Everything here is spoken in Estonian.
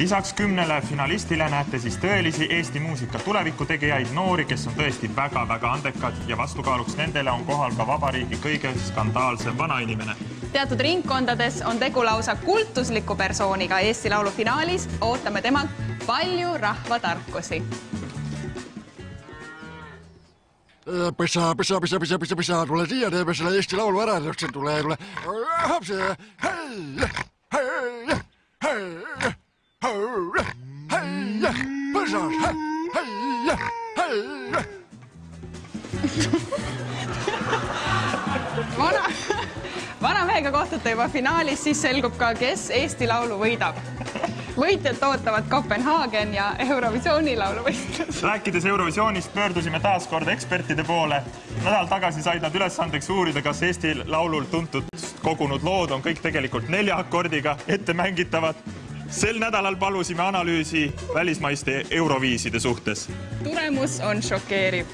Lisaks 10 finalistile näete siis tõelisi Eesti muusika tulevikutegijaid, noori, kes on tõesti väga-väga andekad ja vastukaaluks nendele on kohal ka vabariigi kõige skandaalsem vanainimene. Teatud ringkondades on tegu lausa kultusliku persooniga Eesti Laulu finaalis. Ootame temalt palju rahvatarkusi. Pesa, tule siia, teeme selle Eesti Laulu ära, tule. Vana mehega kohtute juba finaalis, siis selgub ka, kes Eesti Laulu võidab. Võitjad ootavad Kopenhaagen ja Eurovisiooni lauluvõistlus. Rääkides Eurovisioonist pöördusime taas kord ekspertide poole. Nädal tagasi said nad ülesandeks uurida, kas Eesti Laulul tuntud kogunud lood on kõik tegelikult 4 akordiga ette mängitavad. Sel nädalal palusime analüüsi välismaiste euroviiside suhtes. Tulemus on šokeeriv.